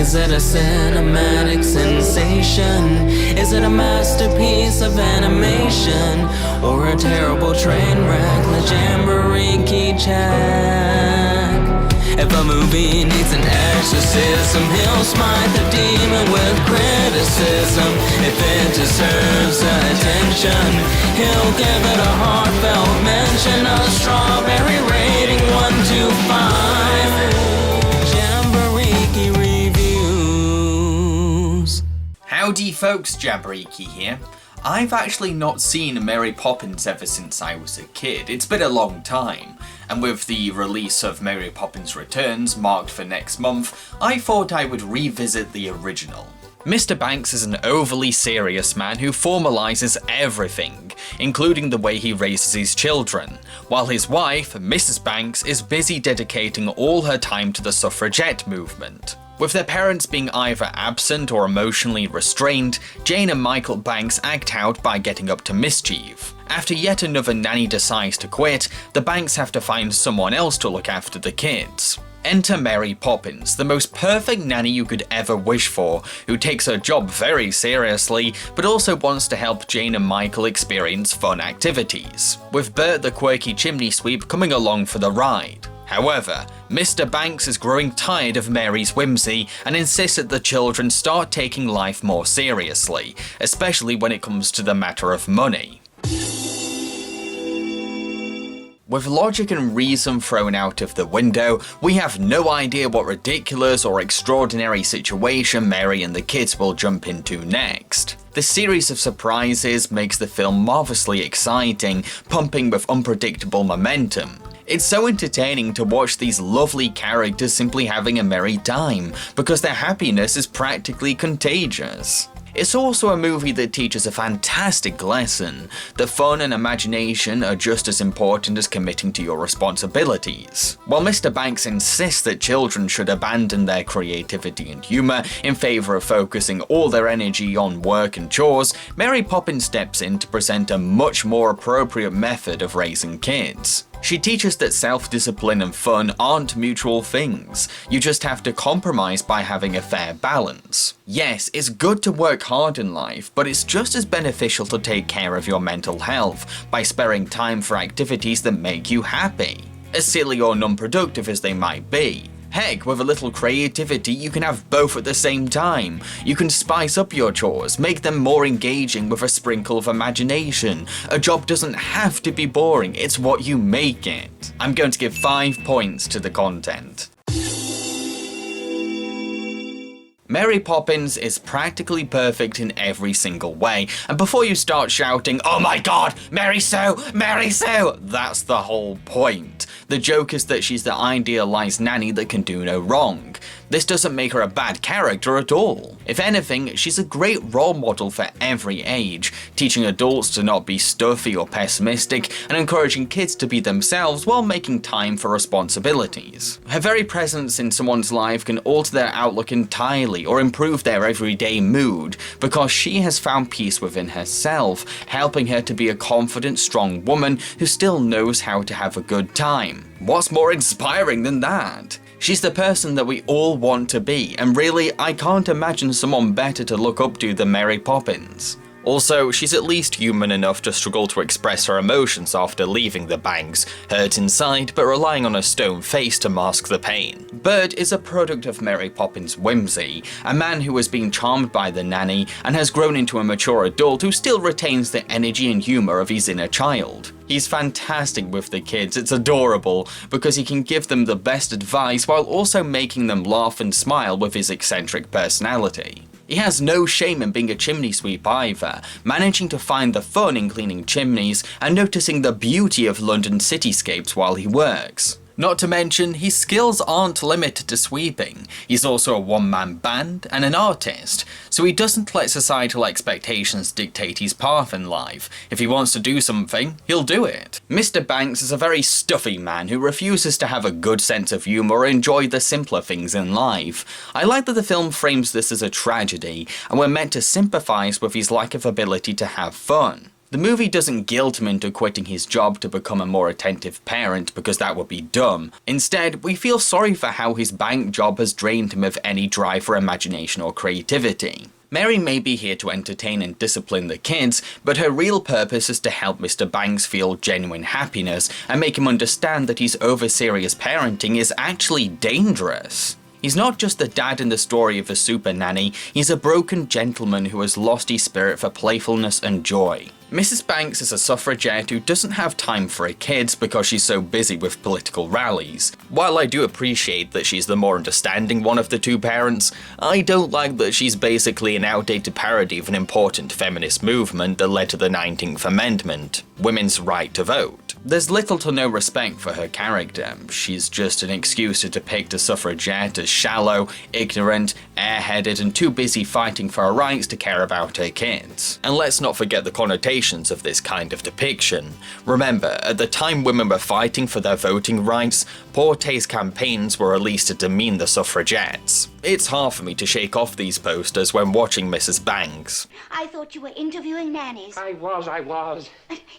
Is it a cinematic sensation? Is it a masterpiece of animation? Or a terrible train wreck like Jambareeqi check? If a movie needs an exorcism, he'll smite the demon with criticism. If it deserves attention, he'll give it a heartfelt mention. A strawberry rating 1 to 5. Jambareeqi reviews. Howdy folks, Jambareeqi here. I've actually not seen Mary Poppins ever since I was a kid. It's been a long time, and with the release of Mary Poppins Returns marked for next month, I thought I would revisit the original. Mr. Banks is an overly serious man who formalises everything, including the way he raises his children, while his wife, Mrs. Banks, is busy dedicating all her time to the suffragette movement. With their parents being either absent or emotionally restrained, Jane and Michael Banks act out by getting up to mischief. After yet another nanny decides to quit, the Banks have to find someone else to look after the kids. Enter Mary Poppins, the most perfect nanny you could ever wish for, who takes her job very seriously, but also wants to help Jane and Michael experience fun activities, with Bert the quirky chimney sweep coming along for the ride. However, Mr. Banks is growing tired of Mary's whimsy and insists that the children start taking life more seriously, especially when it comes to the matter of money. With logic and reason thrown out of the window, we have no idea what ridiculous or extraordinary situation Mary and the kids will jump into next. The series of surprises makes the film marvelously exciting, pumping with unpredictable momentum. It's so entertaining to watch these lovely characters simply having a merry time, because their happiness is practically contagious. It's also a movie that teaches a fantastic lesson, that fun and imagination are just as important as committing to your responsibilities. While Mr. Banks insists that children should abandon their creativity and humour in favour of focusing all their energy on work and chores, Mary Poppins steps in to present a much more appropriate method of raising kids. She teaches that self-discipline and fun aren't mutual things. You just have to compromise by having a fair balance. Yes, it's good to work hard in life, but it's just as beneficial to take care of your mental health by sparing time for activities that make you happy, as silly or non-productive as they might be. Heck, with a little creativity, you can have both at the same time. You can spice up your chores, make them more engaging with a sprinkle of imagination. A job doesn't have to be boring, it's what you make it. I'm going to give 5 points to the content. Mary Poppins is practically perfect in every single way, and before you start shouting, "Oh my god, Mary Sue, Mary Sue!" that's the whole point. The joke is that she's the idealized nanny that can do no wrong. This doesn't make her a bad character at all. If anything, she's a great role model for every age, teaching adults to not be stuffy or pessimistic, and encouraging kids to be themselves while making time for responsibilities. Her very presence in someone's life can alter their outlook entirely or improve their everyday mood, because she has found peace within herself, helping her to be a confident, strong woman who still knows how to have a good time. What's more inspiring than that? She's the person that we all want to be, and really, I can't imagine someone better to look up to than Mary Poppins. Also, she's at least human enough to struggle to express her emotions after leaving the Banks, hurt inside but relying on a stone face to mask the pain. Bert is a product of Mary Poppins' whimsy, a man who has been charmed by the nanny and has grown into a mature adult who still retains the energy and humour of his inner child. He's fantastic with the kids, it's adorable, because he can give them the best advice while also making them laugh and smile with his eccentric personality. He has no shame in being a chimney sweep either, managing to find the fun in cleaning chimneys and noticing the beauty of London cityscapes while he works. Not to mention, his skills aren't limited to sweeping. He's also a one-man band and an artist, so he doesn't let societal expectations dictate his path in life. If he wants to do something, he'll do it. Mr. Banks is a very stuffy man who refuses to have a good sense of humour or enjoy the simpler things in life. I like that the film frames this as a tragedy, and we're meant to sympathise with his lack of ability to have fun. The movie doesn't guilt him into quitting his job to become a more attentive parent because that would be dumb. Instead, we feel sorry for how his bank job has drained him of any drive for imagination or creativity. Mary may be here to entertain and discipline the kids, but her real purpose is to help Mr. Banks feel genuine happiness and make him understand that his over-serious parenting is actually dangerous. He's not just the dad in the story of a super nanny, he's a broken gentleman who has lost his spirit for playfulness and joy. Mrs. Banks is a suffragette who doesn't have time for her kids because she's so busy with political rallies. While I do appreciate that she's the more understanding one of the two parents, I don't like that she's basically an outdated parody of an important feminist movement that led to the 19th Amendment, women's right to vote. There's little to no respect for her character. She's just an excuse to depict a suffragette as shallow, ignorant, airheaded, and too busy fighting for her rights to care about her kids. And let's not forget the connotations of this kind of depiction. Remember, at the time women were fighting for their voting rights, poor taste campaigns were released to demean the suffragettes. It's hard for me to shake off these posters when watching Mrs. Banks. I thought you were interviewing nannies. I was.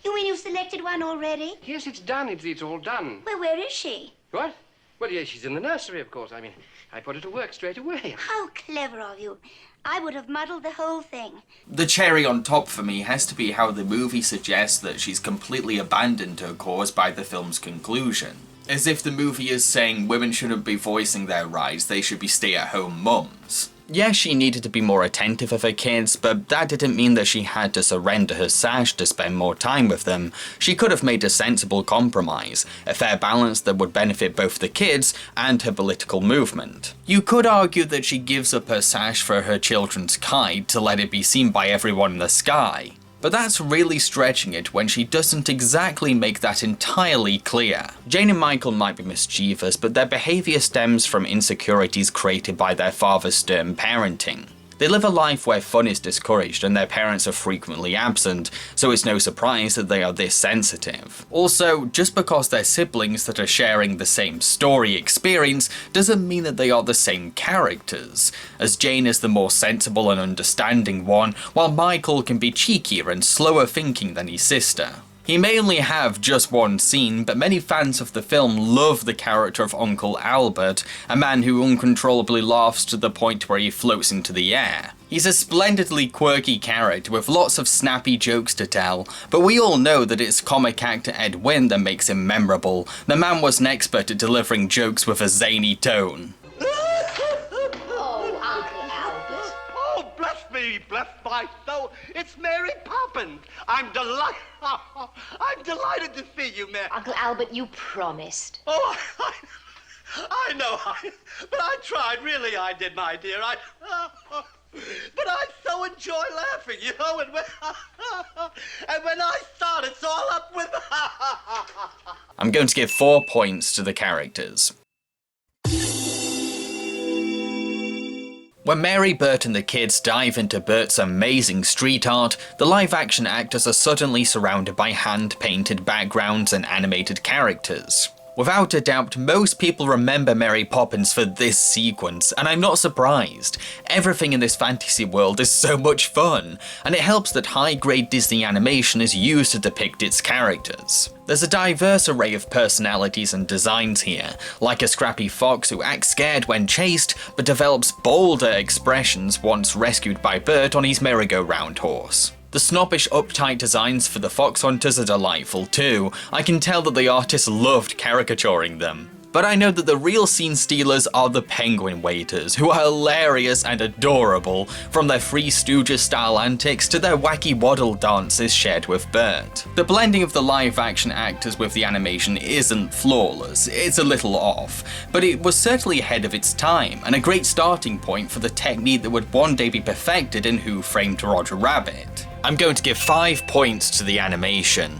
You mean you've selected one already? Yes, it's done. It's all done. Well, where is she? What? Well, yeah, she's in the nursery, of course. I mean, I put her to work straight away. How clever of you. I would have muddled the whole thing. The cherry on top for me has to be how the movie suggests that she's completely abandoned her cause by the film's conclusion. As if the movie is saying women shouldn't be voicing their rights, they should be stay-at-home mums. Yes, she needed to be more attentive of her kids, but that didn't mean that she had to surrender her sash to spend more time with them. She could have made a sensible compromise, a fair balance that would benefit both the kids and her political movement. You could argue that she gives up her sash for her children's kite to let it be seen by everyone in the sky. But that's really stretching it when she doesn't exactly make that entirely clear. Jane and Michael might be mischievous, but their behaviour stems from insecurities created by their father's stern parenting. They live a life where fun is discouraged and their parents are frequently absent, so it's no surprise that they are this sensitive. Also, just because they're siblings that are sharing the same story experience doesn't mean that they are the same characters, as Jane is the more sensible and understanding one, while Michael can be cheekier and slower thinking than his sister. He may only have just one scene, but many fans of the film love the character of Uncle Albert, a man who uncontrollably laughs to the point where he floats into the air. He's a splendidly quirky character with lots of snappy jokes to tell, but we all know that it's comic actor Ed Wynn that makes him memorable. The man was an expert at delivering jokes with a zany tone. Bless my soul, it's Mary Poppins. I'm delighted to see you, Mary. Uncle Albert, you promised. Oh, I know, but I tried, really I did, my dear. But I so enjoy laughing, you know, and when I start, it's all up with... I'm going to give 4 points to the characters. When Mary, Bert and the kids dive into Bert's amazing street art, the live-action actors are suddenly surrounded by hand-painted backgrounds and animated characters. Without a doubt, most people remember Mary Poppins for this sequence, and I'm not surprised. Everything in this fantasy world is so much fun, and it helps that high-grade Disney animation is used to depict its characters. There's a diverse array of personalities and designs here, like a scrappy fox who acts scared when chased, but develops bolder expressions once rescued by Bert on his merry-go-round horse. The snobbish, uptight designs for the fox hunters are delightful too. I can tell that the artists loved caricaturing them. But I know that the real scene stealers are the penguin waiters, who are hilarious and adorable, from their Three Stooges style antics to their wacky waddle dances shared with Bert. The blending of the live action actors with the animation isn't flawless, it's a little off, but it was certainly ahead of its time, and a great starting point for the technique that would one day be perfected in Who Framed Roger Rabbit. I'm going to give 5 points to the animation.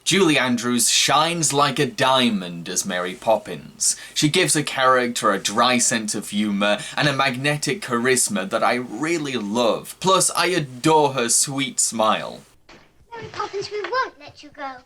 Julie Andrews shines like a diamond as Mary Poppins. She gives her character a dry sense of humour and a magnetic charisma that I really love. Plus, I adore her sweet smile. Mary Poppins, we won't let you go.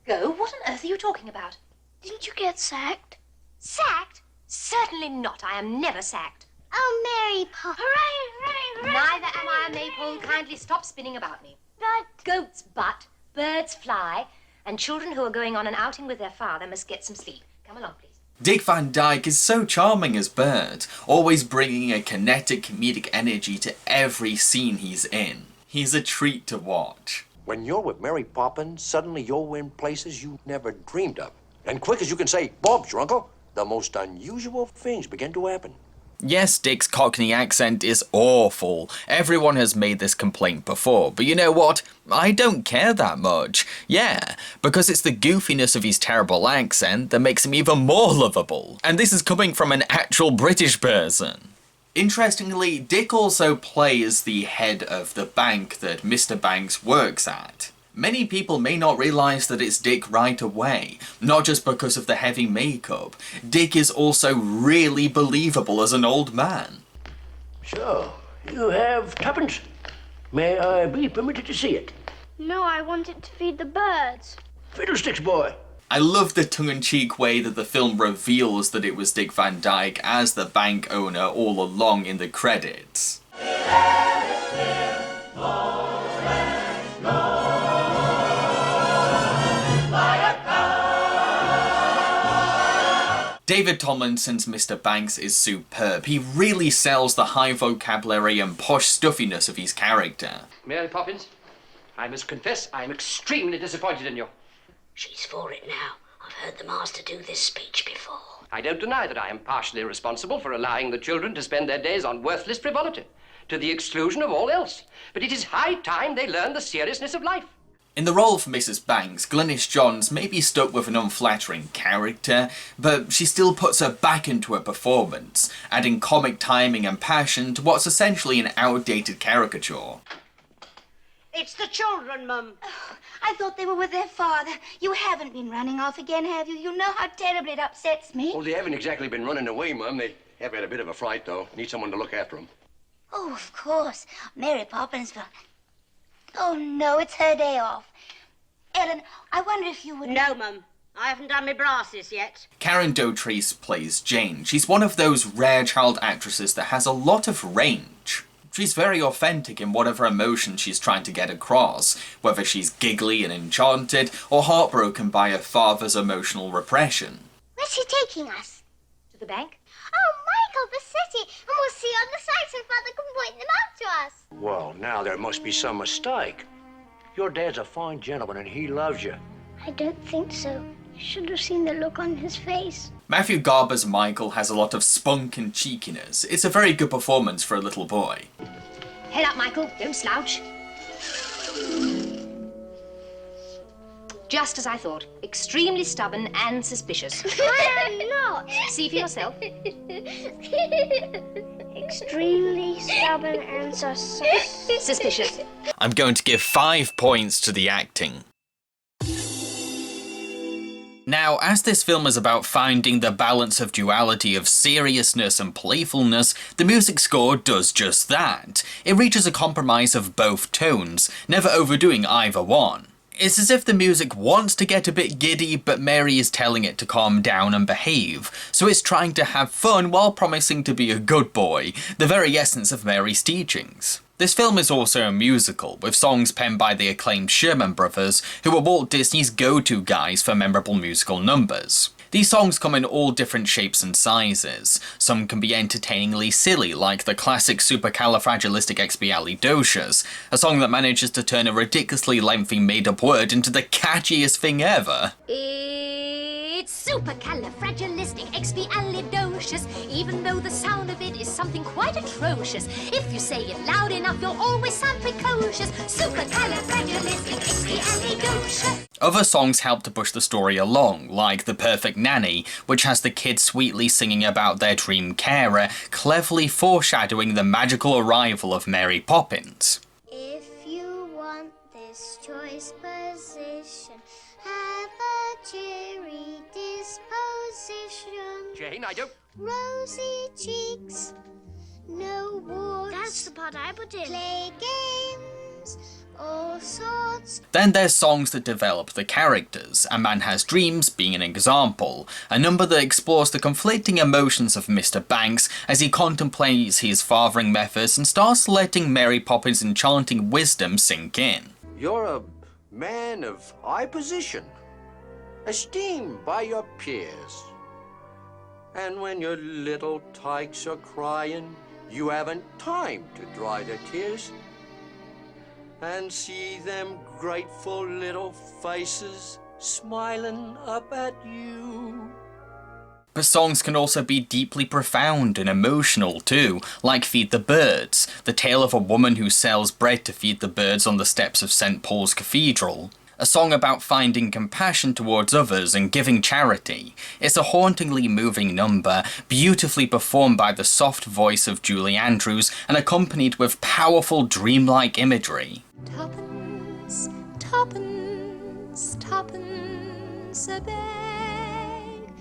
Go? What on earth are you talking about? Didn't you get sacked? Sacked? Certainly not. I am never sacked. Oh, Mary Poppins. Hooray, hooray, hooray. Neither am I a maypole. Kindly stop spinning about me. But Goats butt, birds fly, and children who are going on an outing with their father must get some sleep. Come along, please. Dick Van Dyke is so charming as Bert, always bringing a kinetic comedic energy to every scene he's in. He's a treat to watch. When you're with Mary Poppins, suddenly you're in places you never dreamed of. And quick as you can say, Bob's your uncle, the most unusual things begin to happen. Yes, Dick's Cockney accent is awful. Everyone has made this complaint before, but you know what? I don't care that much. Yeah, because it's the goofiness of his terrible accent that makes him even more lovable. And this is coming from an actual British person. Interestingly, Dick also plays the head of the bank that Mr. Banks works at. Many people may not realise that it's Dick right away, not just because of the heavy makeup. Dick is also really believable as an old man. So, you have tuppence. May I be permitted to see it? no, I wanted to feed the birds. Fiddlesticks, boy. I love the tongue-in-cheek way that the film reveals that it was Dick Van Dyke as the bank owner all along in the credits. David Tomlinson's Mr. Banks is superb. He really sells the high vocabulary and posh stuffiness of his character. Mary Poppins, I must confess I'm extremely disappointed in you. She's for it now. I've heard the master do this speech before. I don't deny that I am partially responsible for allowing the children to spend their days on worthless frivolity, to the exclusion of all else. But it is high time they learn the seriousness of life. In the role of Mrs. Banks, Glynis Johns may be stuck with an unflattering character, but she still puts her back into her performance, adding comic timing and passion to what's essentially an outdated caricature. It's the children, Mum. I thought they were with their father. You haven't been running off again, have you? You know how terribly it upsets me. Oh, they haven't exactly been running away, Mum. They have had a bit of a fright, though. Need someone to look after them. Oh, of course. Mary Poppins will... Oh, no, it's her day off. Ellen, I wonder if you would... No, Mum. I haven't done my brasses yet. Karen Dautrice plays Jane. She's one of those rare child actresses that has a lot of range. She's very authentic in whatever emotion she's trying to get across, whether she's giggly and enchanted, or heartbroken by her father's emotional repression. Where's she taking us? To the bank? Oh, Michael, the city. And we'll see on the sights and Father can point them out to us. Well, now there must be some mistake. Your dad's a fine gentleman and he loves you. I don't think so. You should have seen the look on his face. Matthew Garber's Michael has a lot of spunk and cheekiness. It's a very good performance for a little boy. Head up, Michael. Don't slouch. Just as I thought. Extremely stubborn and suspicious. I am not. See for yourself. Extremely stubborn and Suspicious. I'm going to give 5 points to the acting. Now, as this film is about finding the balance of duality of seriousness and playfulness, the music score does just that. It reaches a compromise of both tones, never overdoing either one. It's as if the music wants to get a bit giddy, but Mary is telling it to calm down and behave, so it's trying to have fun while promising to be a good boy, the very essence of Mary's teachings. This film is also a musical, with songs penned by the acclaimed Sherman Brothers, who are Walt Disney's go-to guys for memorable musical numbers. These songs come in all different shapes and sizes. Some can be entertainingly silly, like the classic Supercalifragilisticexpialidocious, a song that manages to turn a ridiculously lengthy made-up word into the catchiest thing ever. It's supercalifragilisticexpialidocious, even though the sound of it is something quite atrocious. If you say it loud enough, you'll always sound precocious. Supercalifragilisticexpialidocious. Other songs help to push the story along, like The Perfect Nanny, which has the kids sweetly singing about their dream carer, cleverly foreshadowing the magical arrival of Mary Poppins. If you want this choice position, have a cheery disposition. Jane, I don't... Rosy cheeks, no warts. That's the part I put in. Play games dreams, all sorts. Then there's songs that develop the characters, A Man Has Dreams being an example, a number that explores the conflicting emotions of Mr. Banks as he contemplates his fathering methods and starts letting Mary Poppins' enchanting wisdom sink in. You're a man of high position, esteemed by your peers. And when your little tykes are crying, you haven't time to dry their tears. And see them grateful little faces smiling up at you. But songs can also be deeply profound and emotional too, like Feed the Birds, the tale of a woman who sells bread to feed the birds on the steps of St. Paul's Cathedral. A song about finding compassion towards others and giving charity. It's a hauntingly moving number, beautifully performed by the soft voice of Julie Andrews and accompanied with powerful dreamlike imagery. Tuppence, tuppence, tuppence a bag.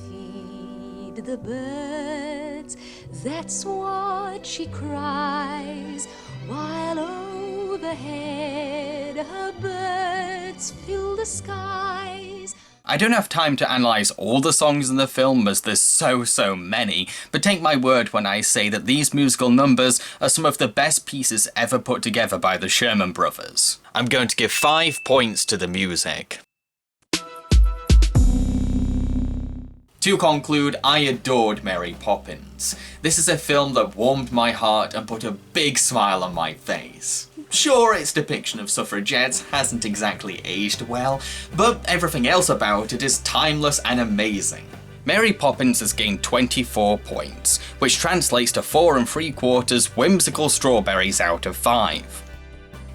Feed the birds, that's what she cries, while overhead her birds fill the skies. I don't have time to analyse all the songs in the film as there's so many, but take my word when I say that these musical numbers are some of the best pieces ever put together by the Sherman Brothers. I'm going to give 5 points to the music. To conclude, I adored Mary Poppins. This is a film that warmed my heart and put a big smile on my face. Sure, its depiction of suffragettes hasn't exactly aged well, but everything else about it is timeless and amazing. Mary Poppins has gained 24 points, which translates to 4 3/4 whimsical strawberries out of 5.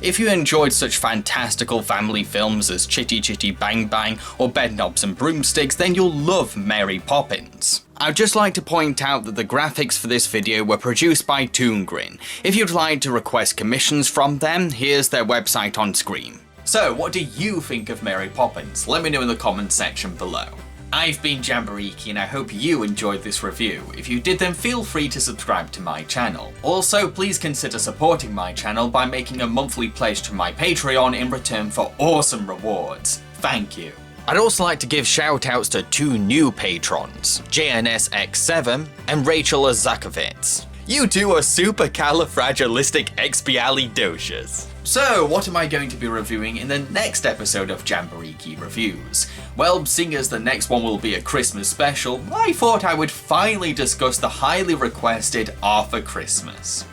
If you enjoyed such fantastical family films as Chitty Chitty Bang Bang or Bedknobs and Broomsticks, then you'll love Mary Poppins. I'd just like to point out that the graphics for this video were produced by Toongrin. If you'd like to request commissions from them, here's their website on screen. So, what do you think of Mary Poppins? Let me know in the comments section below. I've been Jambareeqi and I hope you enjoyed this review. If you did, then feel free to subscribe to my channel. Also, please consider supporting my channel by making a monthly pledge to my Patreon in return for awesome rewards. Thank you. I'd also like to give shoutouts to 2 new patrons, JNSX7 and Rachel Azakovitz. You two are supercalifragilisticexpialidocious. So, what am I going to be reviewing in the next episode of Jambareeqi Reviews? Well, seeing as the next one will be a Christmas special, I thought I would finally discuss the highly requested Arthur Christmas.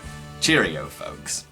Cheerio, folks.